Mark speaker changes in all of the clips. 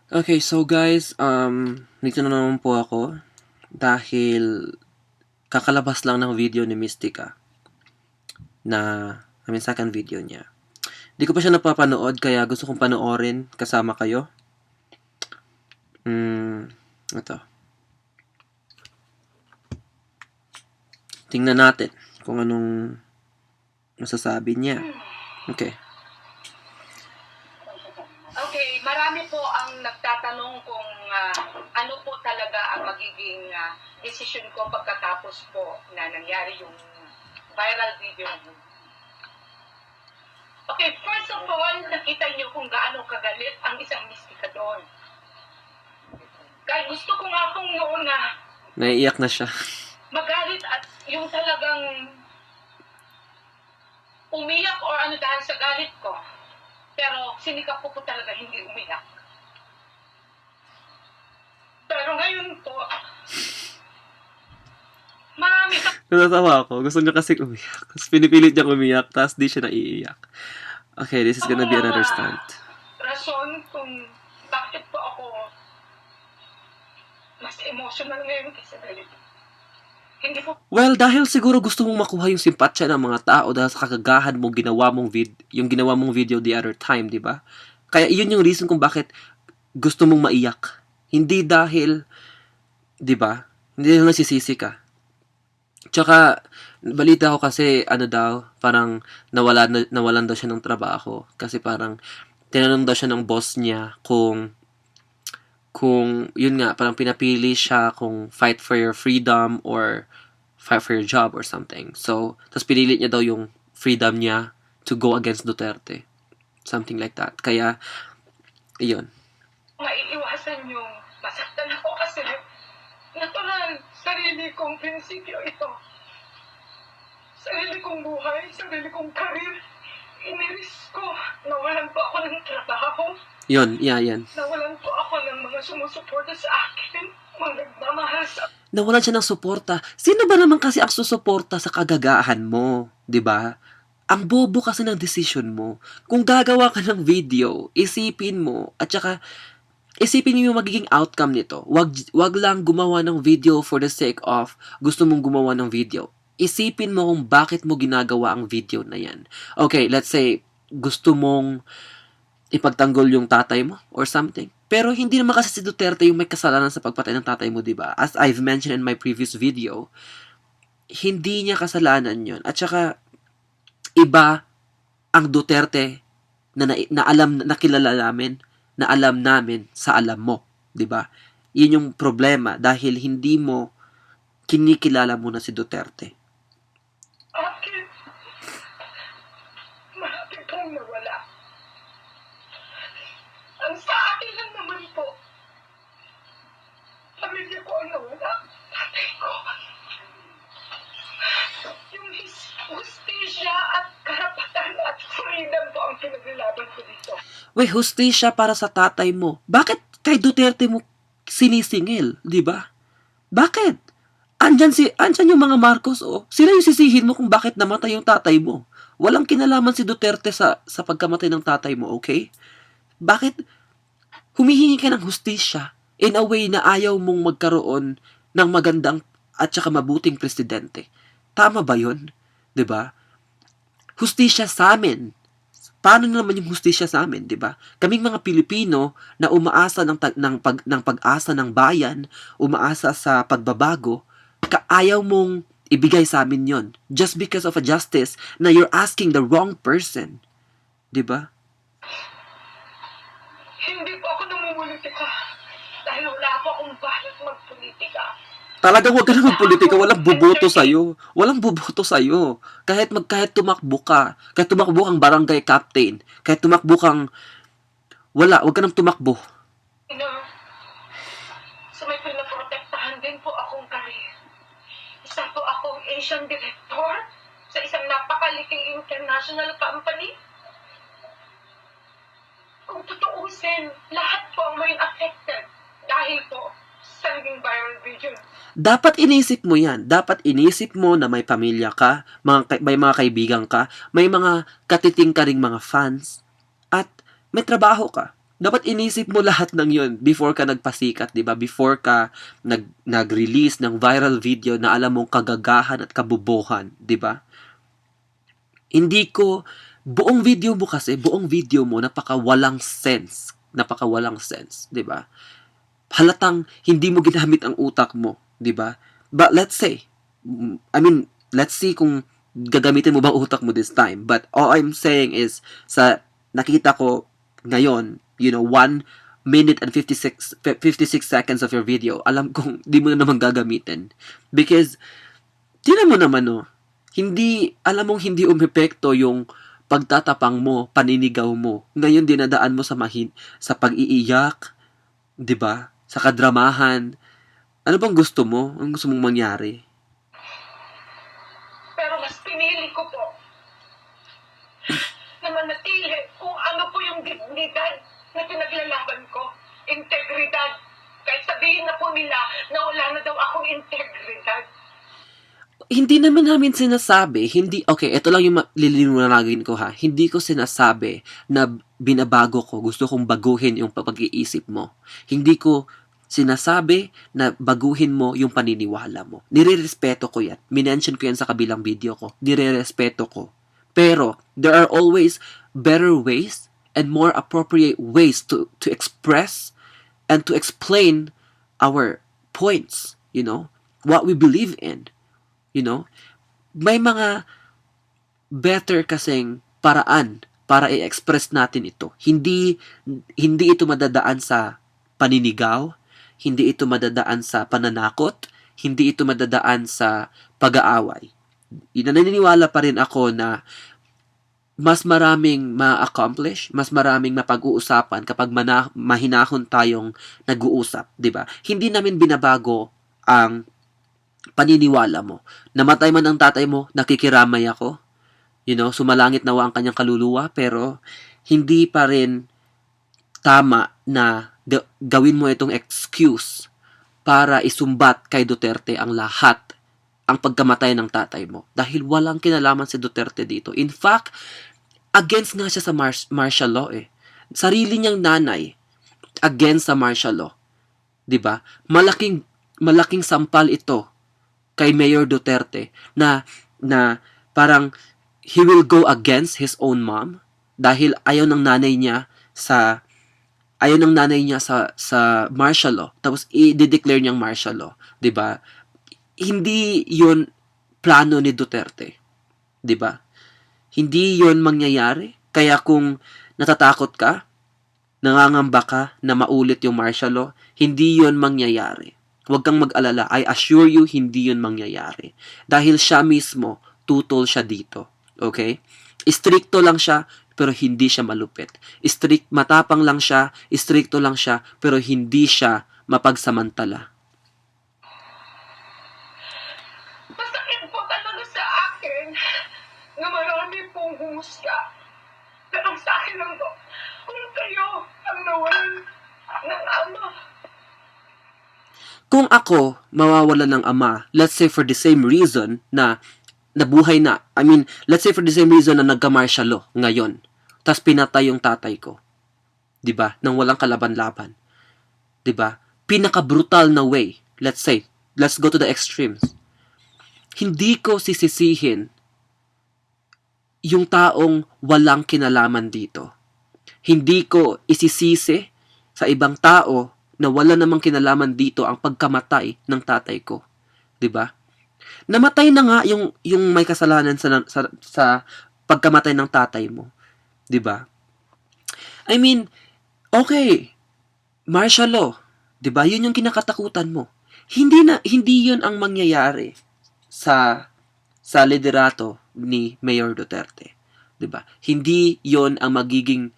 Speaker 1: Okay, so guys, dito na naman po ako dahil kakalabas lang ng video ni Mystica second video niya. Di ko pa siya napapanood kaya gusto kong panoorin kasama kayo. Ito. Tingnan natin kung anong masasabi niya. Okay.
Speaker 2: Okay, marami po ang nagtatanong kung ano po talaga ang magiging decision ko pagkatapos po na nangyari yung viral video. Okay, first of all, nakita niyo kung gaano kagalit ang isang Mystica doon. Kaya gusto ko nga pong noon na
Speaker 1: naiiyak na siya.
Speaker 2: magalit at yung talagang umiyak or ano dahil sa galit ko. Pero sinikap ko talaga hindi umiyak. Pero ngayon po, marami pa.
Speaker 1: Natatawa ako. Gusto niya kasi umiyak. Tapos pinipilit niya umiyak, tapos di siya naiiyak. Okay, this is gonna be another stunt.
Speaker 2: Rason kung bakit po ako mas emotional ngayon kaysa galit. Hindi po.
Speaker 1: Well, dahil siguro gusto mong makuha yung simpatsya ng mga tao dahil sa kagagahan mo ginawa mong video the other time, di ba? Kaya iyon yung reason kung bakit gusto mong maiyak. Hindi dahil, di ba? Hindi dahil nasisisi ka. Tsaka, balita ko kasi, parang nawalan daw siya ng trabaho. Kasi parang, tinanong daw siya ng boss niya kung yun nga, parang pinapili siya kung fight for your freedom or fight for your job or something. So, tapos pinilit niya daw yung freedom niya to go against Duterte. Something like that. Kaya, iyon.
Speaker 2: Maiiwasan yung masaktan ako kasi natural, sarili kong prinsipyo ito. Sarili kong buhay, sarili kong karir. Iniris ko. Nawalan po ako ng trabaho.
Speaker 1: Yan.
Speaker 2: Nawalan po ako ng mga sumusuporta sa akin. Mga nagmamahal sa...
Speaker 1: Nawalan siya ng suporta. Sino ba naman kasi ang susuporta sa kagagahan mo? 'Di ba? Ang bobo kasi ng decision mo. Kung gagawa ka ng video, isipin mo, at saka isipin mo yung magiging outcome nito. Wag lang gumawa ng video for the sake of gusto mong gumawa ng video. Isipin mo kung bakit mo ginagawa ang video na yan. Okay, let's say, gusto mong ipagtanggol yung tatay mo or something. Pero hindi naman kasi si Duterte yung may kasalanan sa pagpatay ng tatay mo, di ba? As I've mentioned in my previous video, hindi niya kasalanan yon. At saka, iba ang Duterte na alam, na kilala namin, na alam namin sa alam mo, di ba? Yun yung problema dahil hindi mo kinikilala mo na si Duterte.
Speaker 2: akin. Marami pong nawala. Ang sa akin lang naman po, pamilya ko ang nawala. Tatay ko. Yung hustisya at karapatan at freedom po ang pinaglalaban ko dito.
Speaker 1: Wait, hustisya para sa tatay mo. Bakit kay Duterte mo sinisingil, di ba? Bakit? Andyan yung mga Marcos, oh. Sila yung sisihin mo kung bakit namatay yung tatay mo. Walang kinalaman si Duterte sa pagkamatay ng tatay mo, okay? Bakit humihingi ka ng hustisya in a way na ayaw mong magkaroon ng magandang at saka mabuting presidente? Tama ba yun? 'Di ba? Hustisya sa amin. Paano naman yung hustisya sa amin, 'di ba? Kaming mga Pilipino na umaasa ng pag-asa ng bayan, umaasa sa pagbabago, ayaw mong ibigay sa amin 'yon just because of a justice na you're asking the wrong person. 'Di ba?
Speaker 2: Hindi po ako namumulitika dahil wala po akong balak magpolitika.
Speaker 1: Talagang huwag ka na magpolitika, walang buboto sa'yo. Walang buboto sa'yo. Kahit tumakbo ka, kahit tumakbo kang barangay captain, kahit tumakbo kang, huwag ka nang tumakbo.
Speaker 2: So may pinaprotektahan din po akong karir. Isa po akong Asian director sa isang napakaliking international company. Kung tutuusin, lahat po ang may affected dahil po sa naging viral video.
Speaker 1: Dapat inisip mo yan. Dapat inisip mo na may pamilya ka, may mga kaibigan ka, may mga katiting ka ring mga fans, at may trabaho ka. Dapat inisip mo lahat ng yun before ka nagpasikat, di ba? Before ka nag-release ng viral video na alam mong kagagahan at kabubuhan, di ba? Hindi ko, buong video mo, napaka-walang sense, di ba? Halatang hindi mo ginamit ang utak mo, di ba? But let's say, let's see kung gagamitin mo ba ang utak mo this time. But all I'm saying is, sa nakita ko ngayon, 1 minute and 56 seconds of your video, alam kong di mo na naman gagamitin. Because, tinan mo naman, alam mong hindi umepekto yung pagtatapang mo, paninigaw mo. Ngayon, dinadaan mo sa pag-iiyak, di ba? Sa kadramahan. Ano bang gusto mo? Ang gusto mong mangyari?
Speaker 2: Pero mas pinili ko po na manatili kung ano po yung dignidad na pinaglalaban ko. Integridad. Kahit sabihin na po nila na wala na daw akong integridad.
Speaker 1: Hindi naman namin sinasabi, okay, ito lang yung liliwanagin ko ha. Hindi ko sinasabi na binabago ko, gusto kong baguhin yung pag-iisip mo. Hindi ko sinasabi na baguhin mo yung paniniwala mo. Nirerespeto ko yan. Minention ko yan sa kabilang video ko. Nirerespeto ko. Pero, there are always better ways and more appropriate ways to express and to explain our points, what we believe in. May mga better kasing paraan para i-express natin ito. Hindi ito madadaan sa paninigaw, hindi ito madadaan sa pananakot, hindi ito madadaan sa pag-aaway. Naniniwala pa rin ako na mas maraming ma-accomplish, mas maraming mapag-uusapan kapag mahinahon tayong nag-uusap, 'di ba? Hindi namin binabago ang paniniwala mo. Namatay man ang tatay mo, nakikiramay ako. Sumalangit nawa ang kanyang kaluluwa, pero hindi pa rin tama na gawin mo itong excuse para isumbat kay Duterte ang lahat, ang pagkamatay ng tatay mo. Dahil walang kinalaman si Duterte dito. In fact, against nga siya sa martial law eh. Sarili niyang nanay, against sa martial law. 'Di ba? Malaking sampal ito kay Mayor Duterte na parang he will go against his own mom dahil ayaw ng nanay niya sa martial law, tapos i-declare niyang martial law, 'di ba? Hindi 'yon plano ni Duterte, 'di ba? Hindi 'yon mangyayari. Kaya kung natatakot ka, nangangamba ka na maulit yung martial law, hindi 'yon mangyayari. Huwag kang mag-alala. I assure you, hindi yun mangyayari. Dahil siya mismo, tutol siya dito. Okay? Istrikto lang siya, pero hindi siya malupit. Matapang lang siya, istrikto lang siya, pero hindi siya mapagsamantala.
Speaker 2: Masakit po talaga sa akin na marami pong humusga. Pero sa akin lang po, kung kayo ang nawalan ng ama.
Speaker 1: Kung ako mawawalan ng ama, let's say for the same reason na nabuhay na, let's say for the same reason na nagka-martial law ngayon, tas pinatay yung tatay ko, 'di ba? Nang walang kalaban-laban. 'Di ba? Pinaka-brutal na way, let's go to the extremes. Hindi ko sisisihin yung taong walang kinalaman dito. Hindi ko isisisi sa ibang tao na wala namang kinalaman dito ang pagkamatay ng tatay ko. 'Di ba? Namatay na nga yung may kasalanan sa pagkamatay ng tatay mo. 'Di ba? Okay, martial law, 'di ba? 'Yun yung kinakatakutan mo. Hindi 'yun ang mangyayari sa liderato ni Mayor Duterte. 'Di ba? Hindi 'yun ang magiging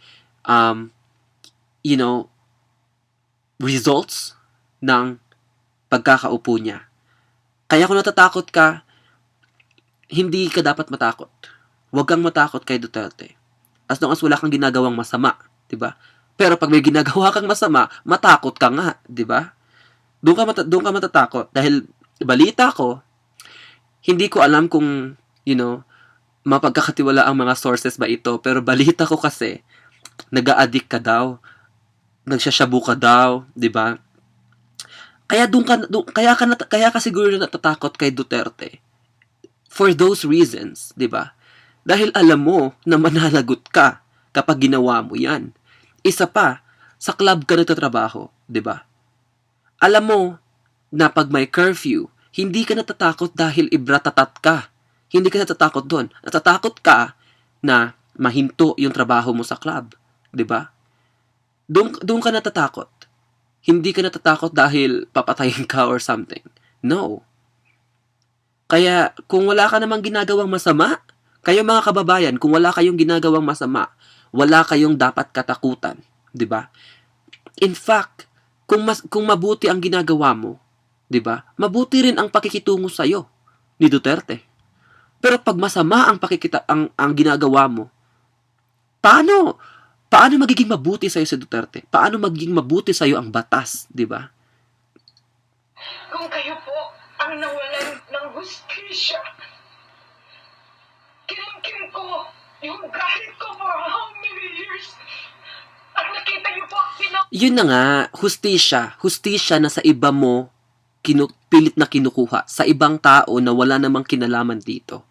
Speaker 1: results ng pagkakaupo niya. Kaya kung natatakot ka, hindi ka dapat matakot. Huwag kang matakot kay Duterte. As long as wala kang ginagawang masama, 'di ba? Pero pag may ginagawa kang masama, matakot ka nga, 'di ba? Doon ka matatakot dahil balita ko, hindi ko alam kung, mapagkakatiwala ang mga sources ba ito, pero balita ko kasi nag-a-addict ka daw nagsashabu ka daw, 'di ba? Kaya ka siguro natatakot kay Duterte for those reasons, 'di ba? Dahil alam mo na mananagot ka kapag ginawa mo 'yan. Isa pa, sa club ka nagtatrabaho, 'di ba? Alam mo na pag may curfew, hindi ka natatakot dahil ibratatat ka. Hindi ka natatakot doon. Natatakot ka na mahinto yung trabaho mo sa club, 'di ba? Doon ka natatakot. Hindi ka natatakot dahil papatayin ka or something. No. Kaya kung wala ka namang ginagawang masama, kayo mga kababayan, kung wala kayong ginagawang masama, wala kayong dapat katakutan, 'di ba? In fact, kung mabuti ang ginagawa mo, 'di ba? Mabuti rin ang pakikitungo sa iyo ni Duterte. Pero pag masama ang ginagawa mo, paano magiging mabuti sa iyo si Duterte? Paano magiging mabuti sa iyo ang batas, 'di ba?
Speaker 2: Kung kayo po ang nawalan ng hustisya, kinimkim ko yung galit ko for how many years? Ang nakita niyo po,
Speaker 1: Yun na nga, hustisya na sa iba mo pilit na kinukuha, sa ibang tao na wala namang kinalaman dito.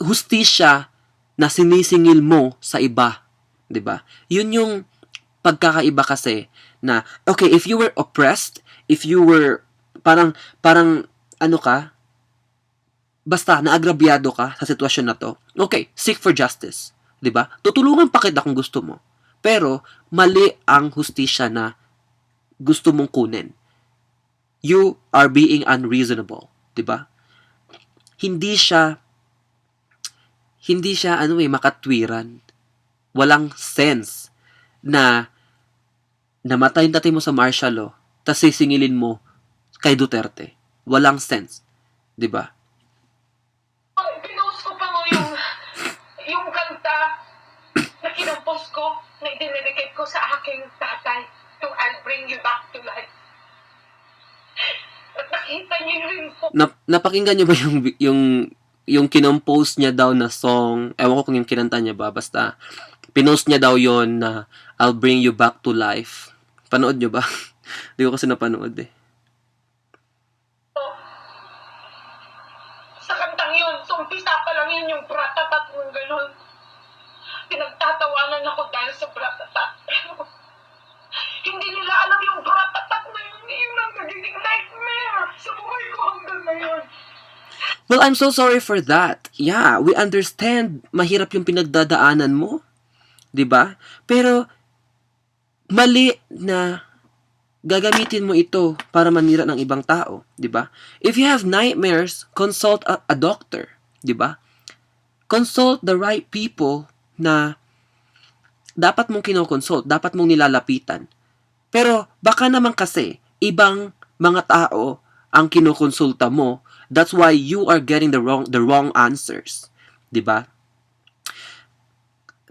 Speaker 1: Hustisya na sinisingil mo sa iba, 'di ba? Yun yung pagkakaiba kasi na okay, if you were oppressed, if you were parang ano ka, basta naagrabyado ka sa sitwasyon na to, okay, seek for justice, 'di ba? Tutulungan pa kita kung gusto mo. Pero mali ang hustisya na gusto mong kunin. You are being unreasonable, 'di ba? Hindi siya makatwiran. Walang sense na namatay yung tatay mo sa martial law, tas sisingilin mo kay Duterte. Walang sense, 'di ba?
Speaker 2: pinost ko pa mo yung kanta na kinapost ko, na idinedicate ko sa aking tatay, yung I'll Bring You Back to Life. At nakita niyo rin po.
Speaker 1: Napakinggan niyo ba yung kinompose niya daw na song? Ewan ko kung yung kinanta niya ba, basta pinost niya daw yon na I'll Bring You Back to Life. Panood niyo ba? Hindi ko kasi napanood eh.
Speaker 2: Sa kantang yun, so umpisa pa lang yun yung bratatat ng gano'n. Pinagtatawanan ako dahil sa bratatat. Pero hindi nila alam yung bratatat na yun ang nagiging nightmare sa buhay ko hanggang ngayon.
Speaker 1: Well, I'm so sorry for that. Yeah, we understand mahirap yung pinagdadaanan mo. 'Di ba? Pero mali na gagamitin mo ito para manira ng ibang tao, 'di ba? If you have nightmares, consult a doctor, 'di ba? Consult the right people na dapat mong kinokonsult, dapat mong nilalapitan. Pero baka naman kasi ibang mga tao ang kinokonsulta mo. That's why you are getting the wrong answers, 'di ba?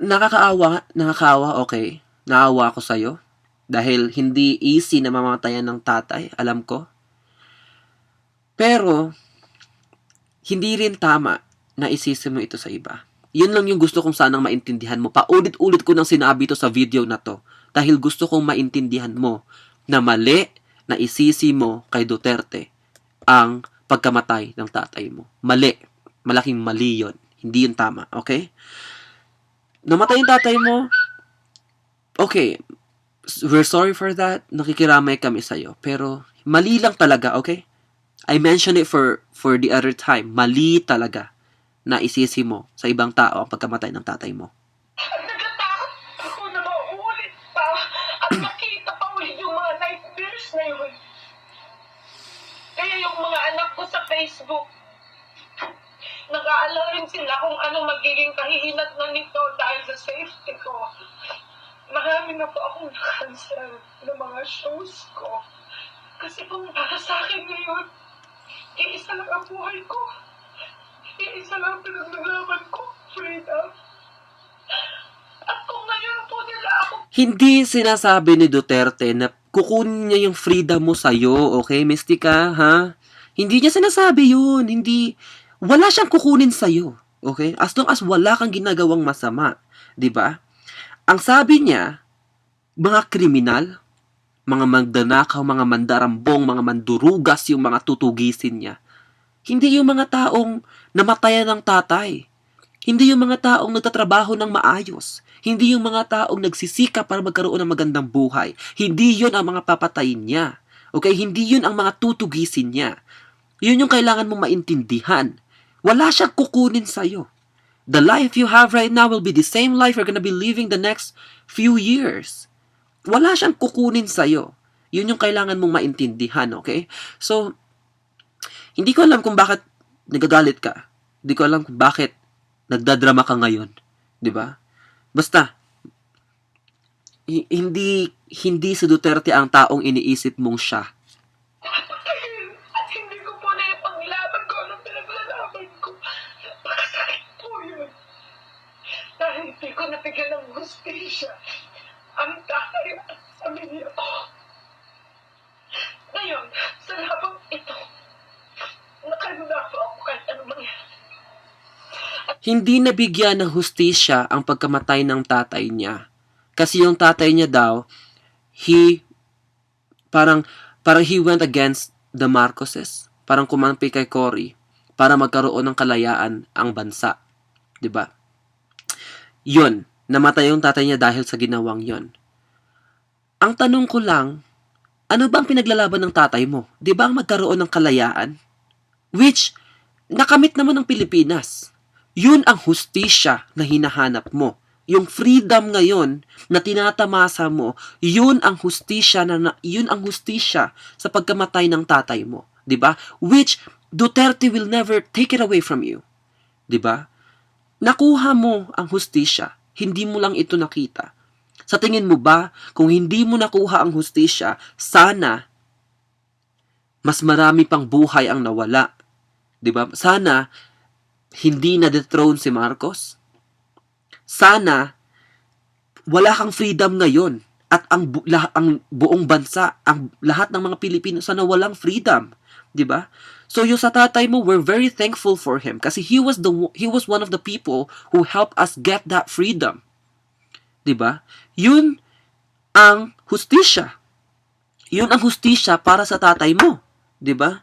Speaker 1: Nakakaawa, okay. Naawa ako sa iyo dahil hindi easy na mamatayan ng tatay, alam ko. Pero hindi rin tama na isisi mo ito sa iba. Yun lang yung gusto kong sanang maintindihan mo. Paulit-ulit ko nang sinabi ito sa video na to dahil gusto kong maintindihan mo na mali na isisi mo kay Duterte ang pagkamatay ng tatay mo. Mali. Malaking mali yun. Hindi yun tama, okay? Namatay yung tatay mo, okay, we're sorry for that. Nakikiramay kami sa'yo. Pero mali lang talaga, okay? I mentioned it for the other time. Mali talaga na isisi mo sa ibang tao ang pagkamatay ng tatay mo.
Speaker 2: Nagtatakot ako na mauulit pa at makita pa ulit yung mga nightmares na yun. Kaya yung mga anak ko sa Facebook, nag-aalala rin sila kung ano magiging kahihinat na nito dahil sa safety ko. Marami na po akong na-cancel ng mga shows ko. Kasi kung para sa akin ngayon, iisa lang ang buhay ko. Iisa lang ang pinaglalaban ko, freedom. At kung ngayon po nila ako...
Speaker 1: Hindi sinasabi ni Duterte na kukunin niya yung freedom mo sa'yo, okay, Mystica, ha? Hindi niya sinasabi yun. Hindi, wala siyang kukunin sa'yo, okay? As long as wala kang ginagawang masama, di ba? Ang sabi niya, Mga kriminal, mga magdanakaw, mga mandarambong, mga mandurugas yung mga tutugisin niya. Hindi yung mga taong namatayan ng tatay. Hindi yung mga taong nagtatrabaho ng maayos. Hindi yung mga taong nagsisikap para magkaroon ng magandang buhay. Hindi yun ang mga papatayin niya. Okay? Hindi yun ang mga tutugisin niya. Yun yung kailangan mong maintindihan. Wala siyang kukunin sa'yo. The life you have right now will be the same life you're gonna be living the next few years. Wala siyang kukunin sa'yo. Yun yung kailangan mong maintindihan, okay? So, hindi ko alam kung bakit nagagalit ka. Hindi ko alam kung bakit nagdadrama ka ngayon. 'Di ba? Basta, hindi si Duterte ang taong iniisip mong siya.
Speaker 2: Papatayin at hindi ko po na ipaglaban ko anong pinaglalaban ko. Napakasakit po yun. Dahil hindi ko nabigyan ng hustisya ang tatay at pamilya ko. Ngayon, sa labang ito, nakaganda po ako kahit anong mangyari.
Speaker 1: Hindi nabigyan ng hustisya ang pagkamatay ng tatay niya. Kasi yung tatay niya daw, he parang he went against the Marcoses. Parang kumampi kay Cory para magkaroon ng kalayaan ang bansa. 'Di ba? Yun, namatay yung tatay niya dahil sa ginawang yon. Ang tanong ko lang, ano ba ang pinaglalaban ng tatay mo? 'Di ba ang magkaroon ng kalayaan? Which, nakamit naman ng Pilipinas. Yun ang hustisya na hinahanap mo. Yung freedom ngayon na tinatamasa mo, yun ang hustisya sa pagkamatay ng tatay mo, 'di ba? Which Duterte will never take it away from you, 'di ba? Nakuha mo ang hustisya, hindi mo lang ito nakita. Sa tingin mo ba, kung hindi mo nakuha ang hustisya, sana mas marami pang buhay ang nawala, 'di ba? Sana hindi na dethrone si Marcos. Sana wala kang freedom ngayon at ang buong bansa, ang lahat ng mga Pilipino sana walang freedom, 'di ba? So yung sa tatay mo, we're very thankful for him kasi he was one of the people who helped us get that freedom. 'Di ba? Yun ang hustisya. Yun ang hustisya para sa tatay mo, 'di ba?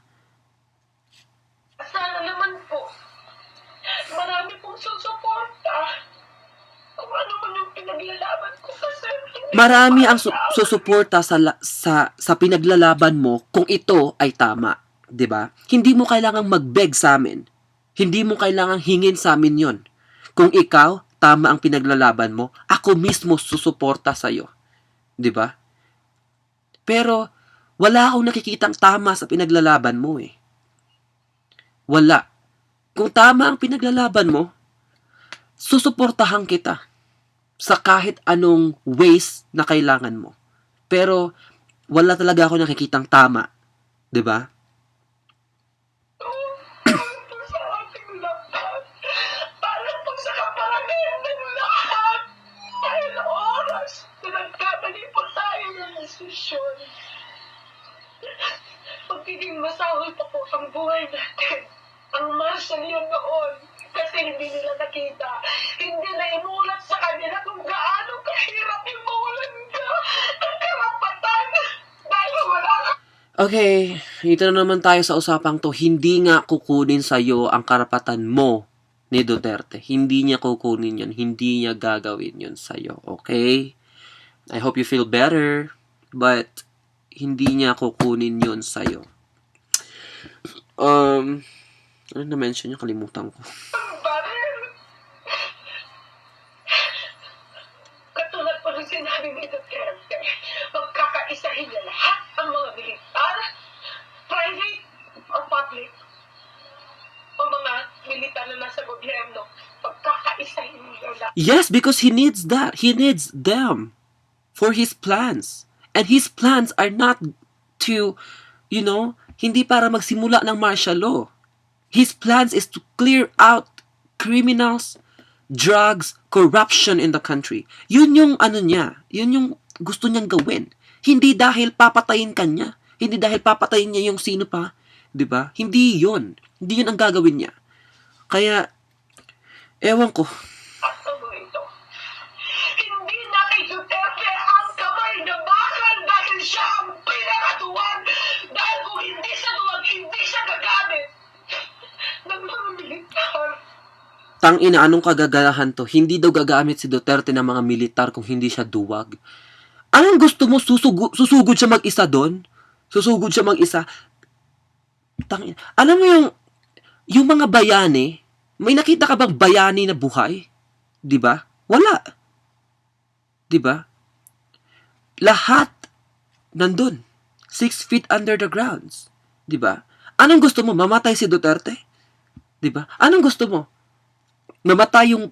Speaker 2: Sana naman po, marami pong susuporta kung ano man yung pinaglalaban ko kasi hindi
Speaker 1: Marami ang
Speaker 2: ko para
Speaker 1: susuporta sa pinaglalaban mo kung ito ay tama, 'di ba? Hindi mo kailangang mag-beg sa amin. Hindi mo kailangang hingin sa amin 'yon. Kung ikaw tama ang pinaglalaban mo, ako mismo susuporta sa iyo, 'di ba? Pero wala akong nakikitang tama sa pinaglalaban mo eh. Wala. Kung tama ang pinaglalaban mo, susuportahan kita sa kahit anong ways na kailangan mo. Pero wala talaga ako nakikitang tama, 'di ba?
Speaker 2: po sa ating lahat. Para po sa kapalagian ng lahat. Dahil oras na nagkamali po tayo ng desisyon. Magiging masahol pa po ang buhay natin. Ang marshal yun noon. Kasi hindi nila nakita. Hindi na imulat sa kanila kung gaano kahirap imulan ka ng karapatan. Dahil wala ka.
Speaker 1: Okay, ito na naman tayo sa usapang to. Hindi nga kukunin sa'yo ang karapatan mo ni Duterte. Hindi niya kukunin yun. Hindi niya gagawin yun sa'yo. Okay? I hope you feel better. But, hindi niya kukunin yun sa'yo. Ano na-mention niya? Kalimutan ko.
Speaker 2: Baril. Katulad po ng sinabi ni Duterte, magkakaisahin niya lahat ang mga militar, private or public, o mga militar na nasa gobyerno. Pagkakaisahin niya lahat.
Speaker 1: Yes, because he needs that. He needs them for his plans. And his plans are not to, hindi para magsimula ng martial law. His plans is to clear out criminals, drugs, corruption in the country. Yun yung niya. Yun yung gusto niyang gawin. Hindi dahil papatayin ka niya. Hindi dahil papatayin niya yung sino pa. 'Di ba? Hindi yun. Hindi yun ang gagawin niya. Kaya, ewan ko.
Speaker 2: At ano ito? Hindi na kay Duterte ang kamay
Speaker 1: Tangina, anong kagagahan to? Hindi daw gagamit si Duterte ng mga militar kung hindi siya duwag. Anong gusto mo? Susugod siya mag-isa doon? Susugod siya mag-isa? Tangina. Alam mo yung mga bayani, may nakita ka bang bayani na buhay? 'Di ba? Wala, 'di ba? Lahat nandun. 6 feet under the grounds. 'Di ba? Anong gusto mo? Mamatay si Duterte? 'Di ba? Anong gusto mo? Mamatay yung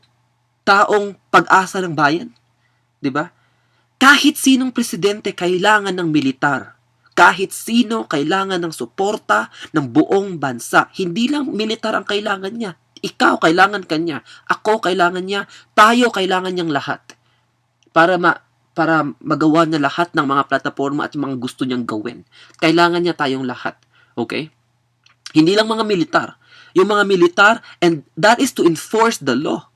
Speaker 1: taong pag-asa ng bayan? 'Di ba? Kahit sinong presidente kailangan ng militar. Kahit sino kailangan ng suporta ng buong bansa. Hindi lang militar ang kailangan niya. Ikaw kailangan kanya. Ako kailangan niya. Tayo kailangan niyang lahat. Para magawa niya lahat ng mga plataforma at mga gusto niyang gawin. Kailangan niya tayong lahat. Okay? Hindi lang mga militar. Yung mga militar, and that is to enforce the law.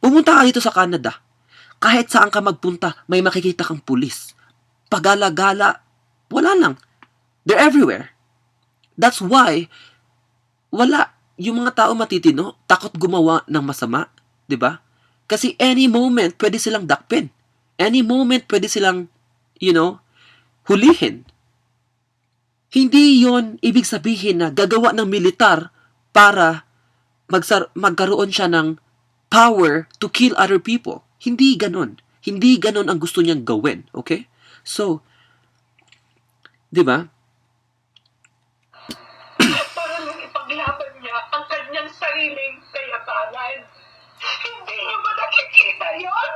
Speaker 1: Pumunta ka dito sa Canada. Kahit saan ka magpunta, may makikita kang pulis. Pagala-gala, wala lang. They're everywhere. That's why, wala. Yung mga tao matitino, takot gumawa ng masama. 'Di ba? Kasi any moment, pwede silang dakpin. Any moment, pwede silang, hulihin. Hindi yon ibig sabihin na gagawa ng militar para magkaroon siya ng power to kill other people. Hindi ganon. Hindi ganon ang gusto niyang gawin. Okay? So, di ba?
Speaker 2: Para lang ipaglaban niya ang kanyang sariling kayabangan. Hindi niyo ba nakikita yon?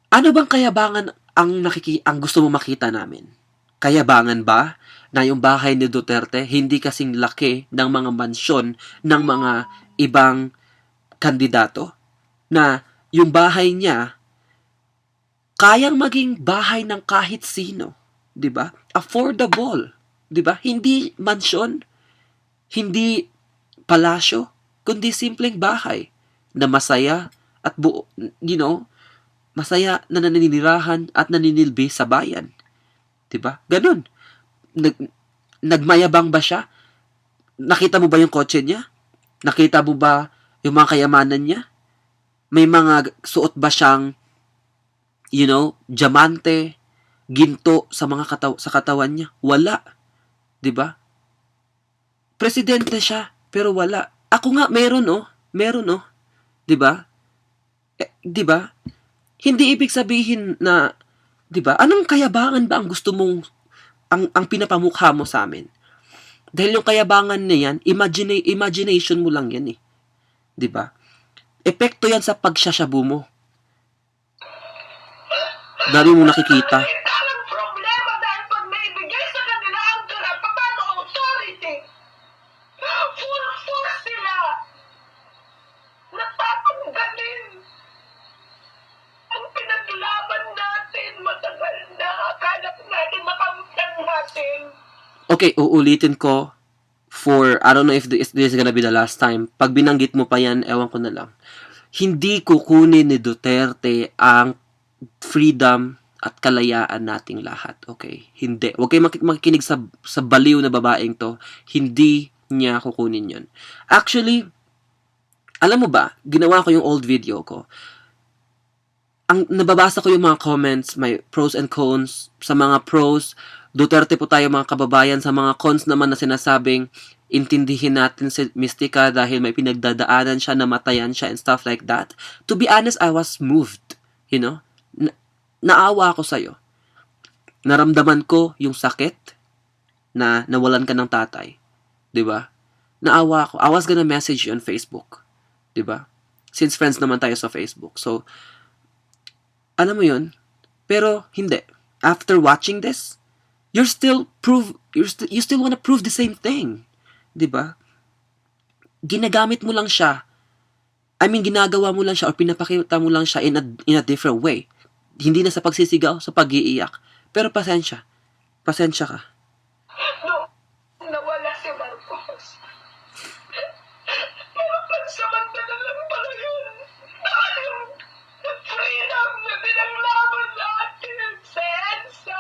Speaker 1: Ano bang kayabangan ang gusto mo makita namin? Kayabangan ba na yung bahay ni Duterte hindi kasing laki ng mga mansyon ng mga ibang kandidato? Na yung bahay niya kayang maging bahay ng kahit sino, 'di ba? Affordable, 'di ba? Hindi mansyon, hindi palasyo, kundi simpleng bahay na masaya at masaya na naninirahan at naninilbi sa bayan. 'Di ba? Ganun. Nagmayabang ba siya? Nakita mo ba yung kotse niya? Nakita mo ba yung mga kayamanan niya? May mga suot ba siyang, diamante, ginto sa sa katawan niya? Wala, 'di ba? Presidente siya, pero wala. Ako nga meron 'di ba? 'Di ba? Hindi ibig sabihin na, 'di ba? Anong kayabangan ba ang gusto mong ang pinapamukha mo sa amin? Dahil yung kayabangan na yan, imagination mo lang yan eh. 'Di ba? Epekto yan sa pagsasyabu mo. Dami mo nakikita.
Speaker 2: Ito ang problema dahil pag naibigay sa kanila ang karapatan o authority, full force sila. Natatanggalin ang pinaglaban natin matagal na. Akala natin makamtan natin.
Speaker 1: Okay, uulitin ko for, I don't know if this is gonna be the last time. Pag binanggit mo pa yan, ewan ko na lang. Hindi kukunin ni Duterte ang freedom at kalayaan nating lahat. Okay? Hindi. Huwag kayong makikinig sa baliw na babaeng to. Hindi niya kukunin yon. Actually, alam mo ba, ginawa ko yung old video ko. Ang nababasa ko yung mga comments, may pros and cons. Sa mga pros, Duterte po tayo mga kababayan. Sa mga cons naman na sinasabing, intindihin natin si Mystica dahil may pinagdadaanan siya, namatayan siya and stuff like that. To be honest, I was moved. Naawa ako sa'yo. Naramdaman ko yung sakit na nawalan ka ng tatay. 'Di ba? Naawa ako. I was gonna message you on Facebook. 'Di ba? Since friends naman tayo sa Facebook. So, alam mo yun? Pero, hindi. After watching this, you still wanna prove the same thing. 'Di ba? Ginagamit mo lang siya. Ginagawa mo lang siya or pinapakita mo lang siya in a different way. Hindi na sa pagsisigaw, sa pag-iiyak. Pero pasensya. Pasensya ka.
Speaker 2: Nung nawala si Marcos. Pero pansamantala lang pala yun. Yung freedom na pinaglaban natin sa EDSA.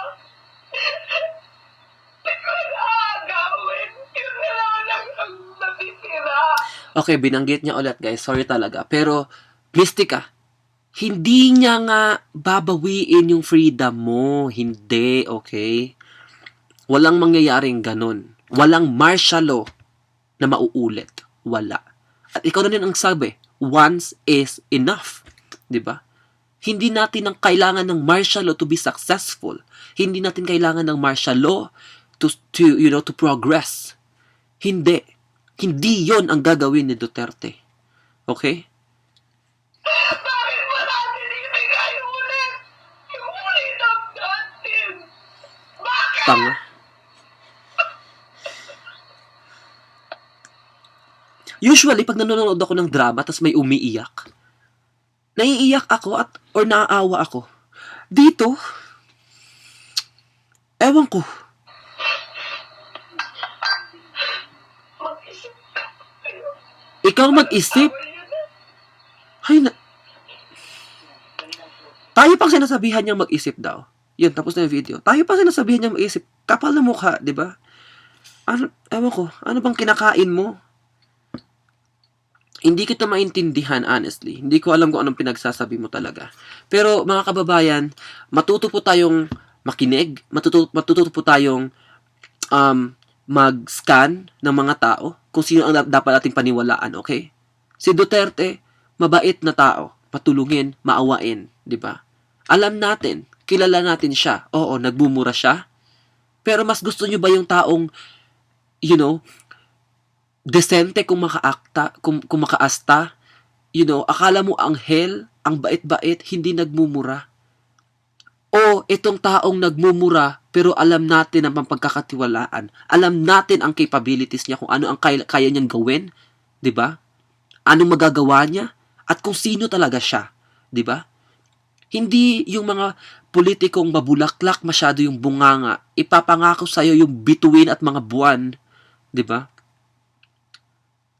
Speaker 2: Hindi ko na agawin. Yun na lang ang natitira.
Speaker 1: Okay, binanggit niya ulit guys, sorry talaga. Pero, Mystica, hindi niya nga babawiin yung freedom mo. Hindi, okay? Walang mangyayaring ganun. Walang martial law na mauulit. Wala. At ikaw na din ang sabi, once is enough. 'Di ba? Hindi natin ang kailangan ng martial law to be successful. Hindi natin kailangan ng martial law to progress. Hindi. Hindi 'yon ang gagawin ni Duterte. Okay?
Speaker 2: Bakit mo natin ibigay ulit yung freedom natin? Bakit?
Speaker 1: Tanga. Usually, pag nanonood ako ng drama tas may umiiyak, naiiyak ako or naaawa ako. Dito, ewan ko.
Speaker 2: Mag-isip ka kayo.
Speaker 1: Ikaw mag-isip.
Speaker 2: Awal yun na.
Speaker 1: Hay na. Tayo pang sinasabihan niyang mag-isip daw. Yun, tapos na yung video. Tayo pang sinasabihan niyang mag-isip. Kapal na mukha, di ba? Ewan ko, ano bang kinakain mo? Hindi kita maintindihan, honestly. Hindi ko alam kung anong pinagsasabi mo talaga. Pero, mga kababayan, matuto po tayong makinig. Matuto po tayong mag-scan ng mga tao kung sino ang dapat nating paniwalaan, okay? Si Duterte, mabait na tao. Patulungin, maawain, di ba? Alam natin, kilala natin siya. Oo, nagbumura siya. Pero mas gusto nyo ba yung taong, desente kung makaakta, kung makaasta, akala mo anghel, ang bait-bait, hindi nagmumura. O itong taong nagmumura, pero alam natin ang pagkakatiwalaan. Alam natin ang capabilities niya, kung ano ang kaya niyang gawin, 'di ba? Anong magagawa niya, at kung sino talaga siya, 'di ba? Hindi yung mga politikong mabulaklak masyado yung bunganga, ipapangako sa'yo yung bituin at mga buwan, 'di ba?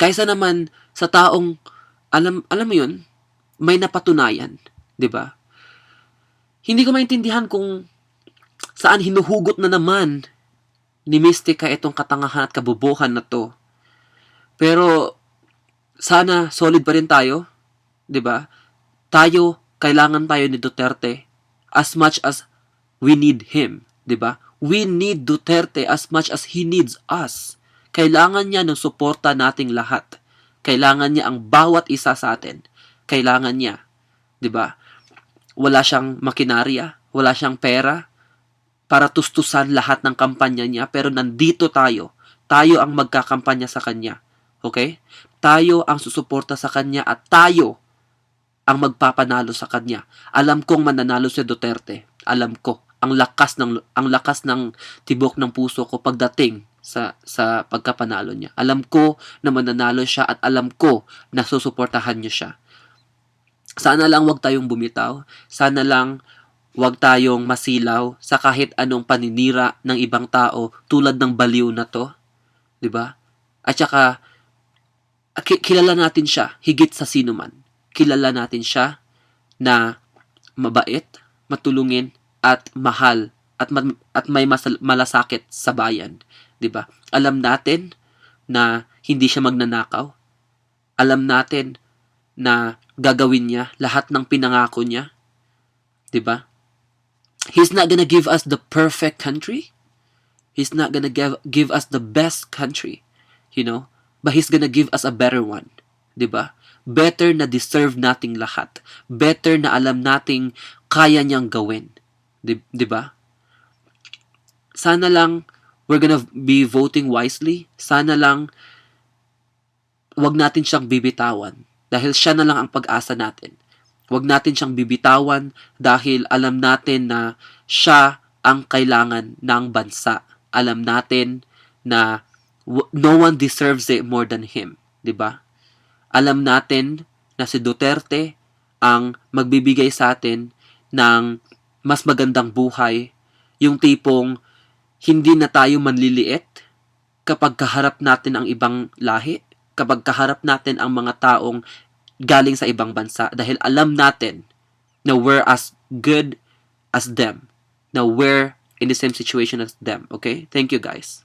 Speaker 1: Kaysa naman sa taong alam mo 'yun, may napatunayan, 'di ba? Hindi ko maintindihan kung saan hinuhugot na naman ni Mystica itong katangahan at kabobohan na to. Pero sana solid pa rin tayo, 'di ba? Kailangan tayo ni Duterte as much as we need him, 'di ba? We need Duterte as much as he needs us. Kailangan niya ng suporta nating lahat. Kailangan niya ang bawat isa sa atin. Kailangan niya, 'di ba? Wala siyang makinarya, wala siyang pera para tustusan lahat ng kampanya niya, pero nandito tayo. Tayo ang magkakampanya sa kanya. Okay? Tayo ang susuporta sa kanya at tayo ang magpapanalo sa kanya. Alam kong mananalo si Duterte. Alam ko ang lakas ng tibok ng puso ko pagdating sa pagkapanalo niya. Alam ko na mananalo siya at alam ko na susuportahan niyo siya. Sana lang wag tayong bumitaw. Sana lang wag tayong masilaw sa kahit anong paninira ng ibang tao tulad ng baliw na to. 'Di ba? At saka kilala natin siya higit sa sino man. Kilala natin siya na mabait, matulungin at mahal at may malasakit sa bayan, 'di ba? Alam natin na hindi siya magnanakaw. Alam natin na gagawin niya lahat ng pinangako niya, 'di ba? He's not gonna give us the perfect country. He's not gonna give us the best country, but he's gonna give us a better one, 'di ba? Better na deserve nating lahat. Better na alam nating kaya niyang gawin, 'di ba? Sana lang we're gonna be voting wisely. Sana lang wag natin siyang bibitawan. Dahil siya na lang ang pag-asa natin. Huwag natin siyang bibitawan dahil alam natin na siya ang kailangan ng bansa. Alam natin na no one deserves it more than him, 'di ba? Alam natin na si Duterte ang magbibigay sa atin ng mas magandang buhay, yung tipong hindi na tayo manliliit kapag kaharap natin ang ibang lahi, kapag kaharap natin ang mga taong galing sa ibang bansa, dahil alam natin na we're as good as them, na we're in the same situation as them. Okay? Thank you guys.